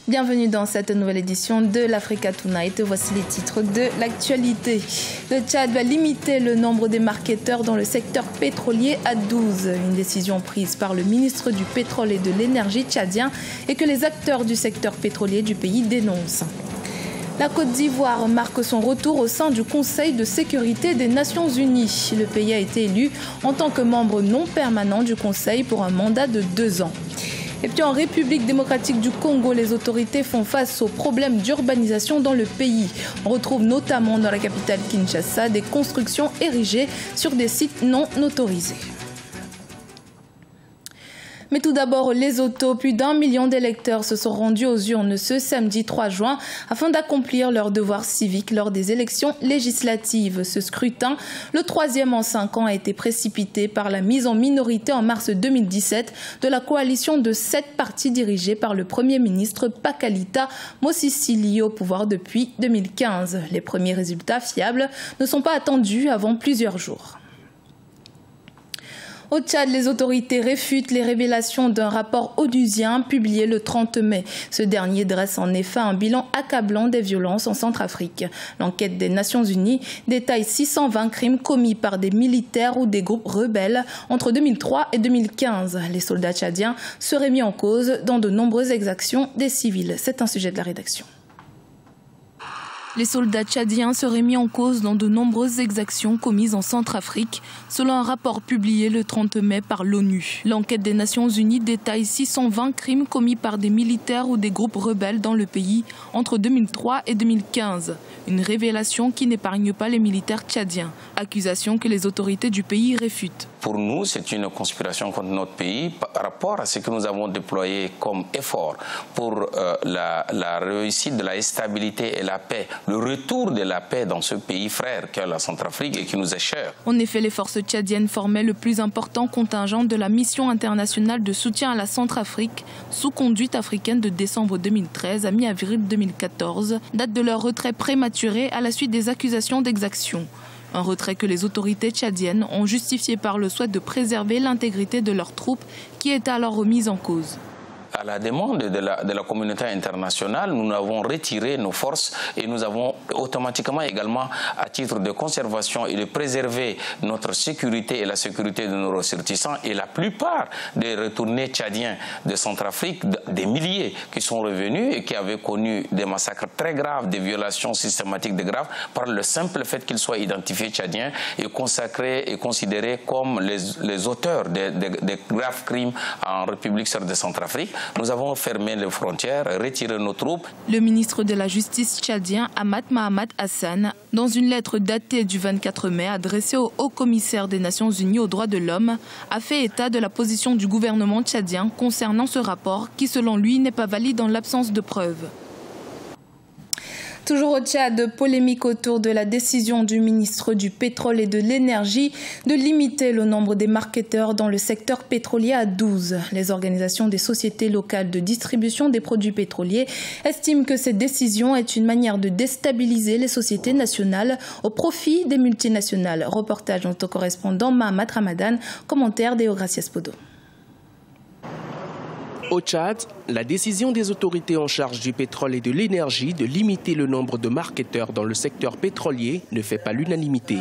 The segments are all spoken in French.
Bienvenue dans cette nouvelle édition de l'Africa Tonight. Voici les titres de l'actualité. Le Tchad va limiter le nombre des marketeurs dans le secteur pétrolier à 12. Une décision prise par le ministre du Pétrole et de l'Énergie tchadien et que les acteurs du secteur pétrolier du pays dénoncent. La Côte d'Ivoire marque son retour au sein du Conseil de sécurité des Nations Unies. Le pays a été élu en tant que membre non permanent du Conseil pour un mandat de 2 ans. Et puis en République démocratique du Congo, les autorités font face aux problèmes d'urbanisation dans le pays. On retrouve notamment dans la capitale Kinshasa des constructions érigées sur des sites non autorisés. Mais tout d'abord, les autos. Plus d'1 million d'électeurs se sont rendus aux urnes ce samedi 3 juin afin d'accomplir leur devoir civique lors des élections législatives. Ce scrutin, le 3e en 5 ans, a été précipité par la mise en minorité en mars 2017 de la coalition de 7 partis dirigés par le Premier ministre Pakalita Mosisili au pouvoir depuis 2015. Les premiers résultats fiables ne sont pas attendus avant plusieurs jours. Au Tchad, les autorités réfutent les révélations d'un rapport onusien publié le 30 mai. Ce dernier dresse en effet un bilan accablant des violences en Centrafrique. L'enquête des Nations Unies détaille 620 crimes commis par des militaires ou des groupes rebelles entre 2003 et 2015. Les soldats tchadiens seraient mis en cause dans de nombreuses exactions des civils. C'est un sujet de la rédaction. Les soldats tchadiens seraient mis en cause dans de nombreuses exactions commises en Centrafrique, selon un rapport publié le 30 mai par l'ONU. L'enquête des Nations Unies détaille 620 crimes commis par des militaires ou des groupes rebelles dans le pays entre 2003 et 2015. Une révélation qui n'épargne pas les militaires tchadiens. Accusation que les autorités du pays réfutent. Pour nous, c'est une conspiration contre notre pays par rapport à ce que nous avons déployé comme effort pour la réussite de la stabilité et la paix, le retour de la paix dans ce pays frère qu'est la Centrafrique et qui nous est cher. En effet, les forces tchadiennes formaient le plus important contingent de la mission internationale de soutien à la Centrafrique sous conduite africaine de décembre 2013 à mi-avril 2014, date de leur retrait prématuré à la suite des accusations d'exaction. Un retrait que les autorités tchadiennes ont justifié par le souhait de préserver l'intégrité de leurs troupes qui étaient alors remises en cause. À la demande de la communauté internationale, nous avons retiré nos forces et nous avons automatiquement également, à titre de conservation et de préserver notre sécurité et la sécurité de nos ressortissants, et la plupart des retournés tchadiens de Centrafrique, des milliers qui sont revenus et qui avaient connu des massacres très graves, des violations systématiques de graves, par le simple fait qu'ils soient identifiés tchadiens et consacrés et considérés comme les auteurs des graves crimes en République de Centrafrique. Nous avons fermé les frontières, retiré nos troupes. Le ministre de la Justice tchadien, Ahmad Mahamat Hassan, dans une lettre datée du 24 mai adressée au haut-commissaire des Nations Unies aux droits de l'homme, a fait état de la position du gouvernement tchadien concernant ce rapport qui, selon lui, n'est pas valide en l'absence de preuves. Toujours au Tchad, polémique autour de la décision du ministre du Pétrole et de l'Énergie de limiter le nombre des marketeurs dans le secteur pétrolier à 12. Les organisations des sociétés locales de distribution des produits pétroliers estiment que cette décision est une manière de déstabiliser les sociétés nationales au profit des multinationales. Reportage de notre correspondant Mahamat Ramadan, commentaire d'Eogracias Podo. Au Tchad, la décision des autorités en charge du pétrole et de l'énergie de limiter le nombre de marketeurs dans le secteur pétrolier ne fait pas l'unanimité.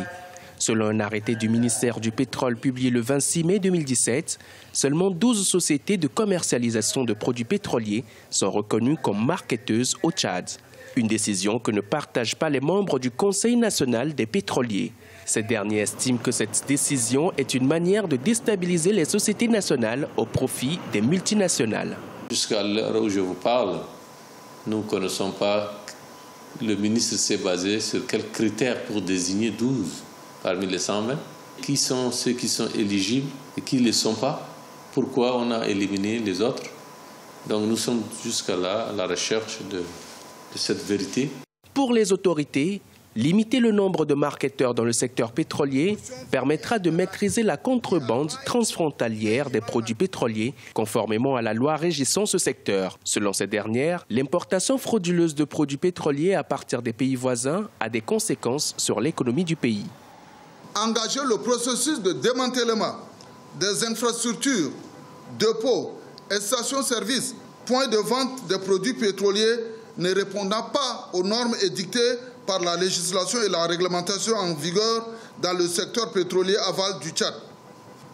Selon un arrêté du ministère du Pétrole publié le 26 mai 2017, seulement 12 sociétés de commercialisation de produits pétroliers sont reconnues comme marketeuses au Tchad. Une décision que ne partagent pas les membres du Conseil national des pétroliers. Ces derniers estiment que cette décision est une manière de déstabiliser les sociétés nationales au profit des multinationales. Jusqu'à l'heure où je vous parle, nous ne connaissons pas, le ministre s'est basé sur quels critères pour désigner 12 parmi les 120. Qui sont ceux qui sont éligibles et qui ne le sont pas? Pourquoi on a éliminé les autres? Donc nous sommes jusqu'à là à la recherche de cette vérité. Pour les autorités, limiter le nombre de marketeurs dans le secteur pétrolier permettra de maîtriser la contrebande transfrontalière des produits pétroliers, conformément à la loi régissant ce secteur. Selon ces dernières, l'importation frauduleuse de produits pétroliers à partir des pays voisins a des conséquences sur l'économie du pays. Engager le processus de démantèlement des infrastructures, dépôts et stations-service points de vente des produits pétroliers ne répondant pas aux normes édictées par la législation et la réglementation en vigueur dans le secteur pétrolier aval du Tchad.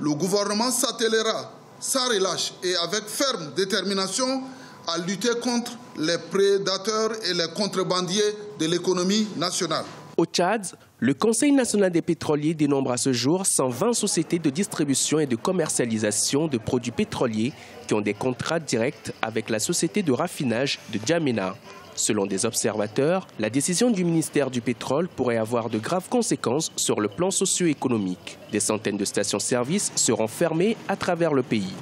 Le gouvernement s'attellera sans relâche et avec ferme détermination à lutter contre les prédateurs et les contrebandiers de l'économie nationale. Au Tchad, le Conseil national des pétroliers dénombre à ce jour 120 sociétés de distribution et de commercialisation de produits pétroliers qui ont des contrats directs avec la société de raffinage de Djamena. Selon des observateurs, la décision du ministère du Pétrole pourrait avoir de graves conséquences sur le plan socio-économique. Des centaines de stations-service seront fermées à travers le pays.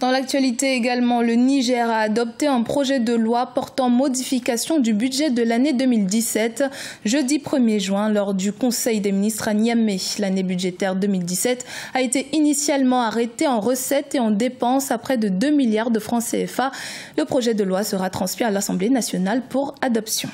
Dans l'actualité également, le Niger a adopté un projet de loi portant modification du budget de l'année 2017, jeudi 1er juin, lors du Conseil des ministres à Niamey. L'année budgétaire 2017 a été initialement arrêtée en recettes et en dépenses à près de 2 milliards de francs CFA. Le projet de loi sera transmis à l'Assemblée nationale pour adoption.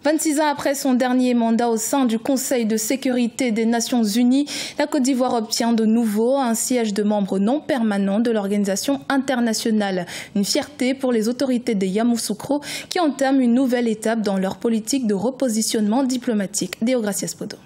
26 ans après son dernier mandat au sein du Conseil de sécurité des Nations Unies, la Côte d'Ivoire obtient de nouveau un siège de membre non permanent de l'organisation internationale. Une fierté pour les autorités de Yamoussoukro qui entament une nouvelle étape dans leur politique de repositionnement diplomatique. Deogracias Podo.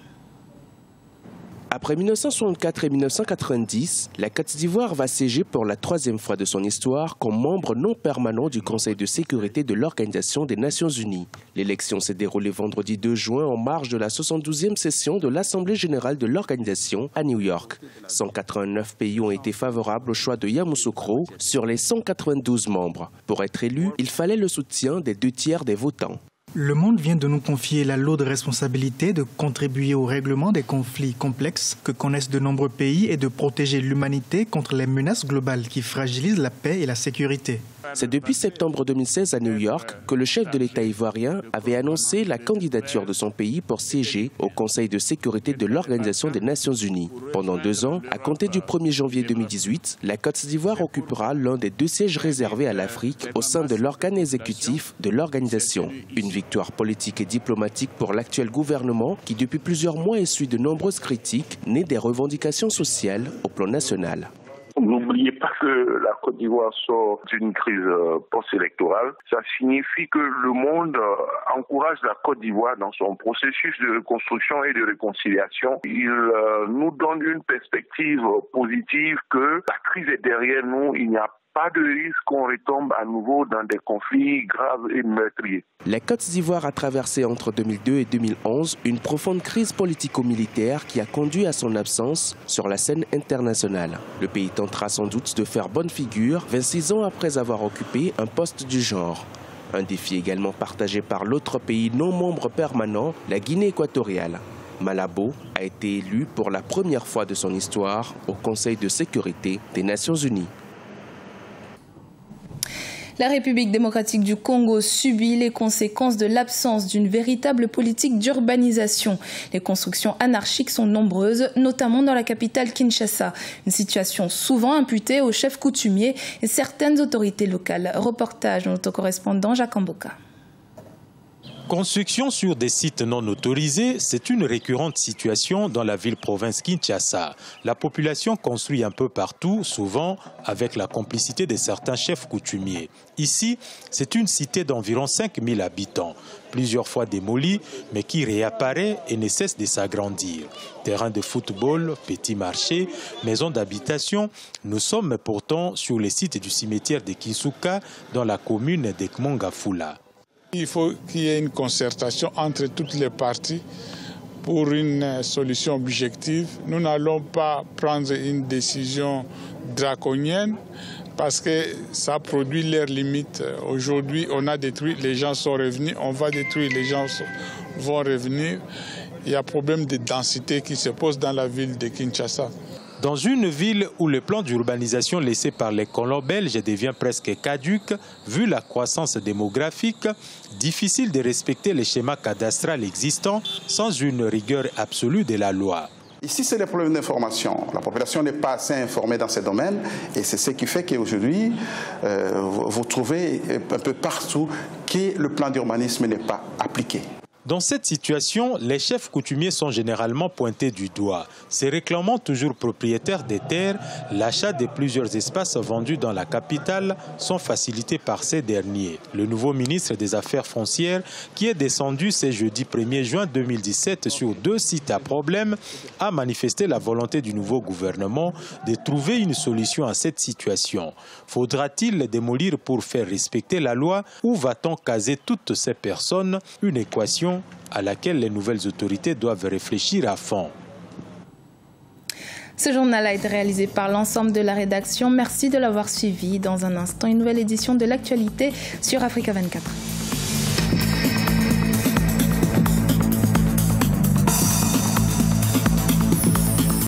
Après 1964 et 1990, la Côte d'Ivoire va siéger pour la 3e fois de son histoire comme membre non permanent du Conseil de sécurité de l'Organisation des Nations Unies. L'élection s'est déroulée vendredi 2 juin en marge de la 72e session de l'Assemblée générale de l'organisation à New York. 189 pays ont été favorables au choix de Yamoussoukro sur les 192 membres. Pour être élu, il fallait le soutien des 2/3 des votants. Le monde vient de nous confier la lourde responsabilité de contribuer au règlement des conflits complexes que connaissent de nombreux pays et de protéger l'humanité contre les menaces globales qui fragilisent la paix et la sécurité. C'est depuis septembre 2016 à New York que le chef de l'État ivoirien avait annoncé la candidature de son pays pour siéger au Conseil de sécurité de l'Organisation des Nations Unies. Pendant 2 ans, à compter du 1er janvier 2018, la Côte d'Ivoire occupera l'un des 2 sièges réservés à l'Afrique au sein de l'organe exécutif de l'organisation. Une victoire politique et diplomatique pour l'actuel gouvernement qui depuis plusieurs mois essuie de nombreuses critiques nées des revendications sociales au plan national. N'oubliez pas que la Côte d'Ivoire sort d'une crise post-électorale. Ça signifie que le monde encourage la Côte d'Ivoire dans son processus de reconstruction et de réconciliation. Il nous donne une perspective positive que la crise est derrière nous. Il n'y a pas de risque qu'on retombe à nouveau dans des conflits graves et meurtriers. La Côte d'Ivoire a traversé entre 2002 et 2011 une profonde crise politico-militaire qui a conduit à son absence sur la scène internationale. Le pays tentera sans doute de faire bonne figure 26 ans après avoir occupé un poste du genre. Un défi également partagé par l'autre pays non membre permanent, la Guinée équatoriale. Malabo a été élu pour la première fois de son histoire au Conseil de sécurité des Nations Unies. La République démocratique du Congo subit les conséquences de l'absence d'une véritable politique d'urbanisation. Les constructions anarchiques sont nombreuses, notamment dans la capitale Kinshasa. Une situation souvent imputée aux chefs coutumiers et certaines autorités locales. Reportage de notre correspondant Jacques Amboka. Construction sur des sites non autorisés, c'est une récurrente situation dans la ville-province Kinshasa. La population construit un peu partout, souvent avec la complicité de certains chefs coutumiers. Ici, c'est une cité d'environ 5000 habitants, plusieurs fois démolie, mais qui réapparaît et ne cesse de s'agrandir. Terrain de football, petit marché, maison d'habitation, nous sommes pourtant sur les sites du cimetière de Kisuka dans la commune de Kmongafula. Il faut qu'il y ait une concertation entre toutes les parties pour une solution objective. Nous n'allons pas prendre une décision draconienne parce que ça produit leurs limites. Aujourd'hui, on a détruit, les gens sont revenus, on va détruire, les gens vont revenir. Il y a un problème de densité qui se pose dans la ville de Kinshasa. Dans une ville où le plan d'urbanisation laissé par les colons belges devient presque caduc, vu la croissance démographique, difficile de respecter les schémas cadastrales existants sans une rigueur absolue de la loi. Ici, c'est des problèmes d'information. La population n'est pas assez informée dans ces domaines et c'est ce qui fait qu'aujourd'hui, vous trouvez un peu partout que le plan d'urbanisme n'est pas appliqué. Dans cette situation, les chefs coutumiers sont généralement pointés du doigt. Se réclamant toujours propriétaires des terres, l'achat de plusieurs espaces vendus dans la capitale sont facilités par ces derniers. Le nouveau ministre des Affaires foncières, qui est descendu ce jeudi 1er juin 2017 sur 2 sites à problème, a manifesté la volonté du nouveau gouvernement de trouver une solution à cette situation. Faudra-t-il les démolir pour faire respecter la loi ou va-t-on caser toutes ces personnes? Une équation à laquelle les nouvelles autorités doivent réfléchir à fond. Ce journal a été réalisé par l'ensemble de la rédaction. Merci de l'avoir suivi. Dans un instant, une nouvelle édition de l'actualité sur Africa 24.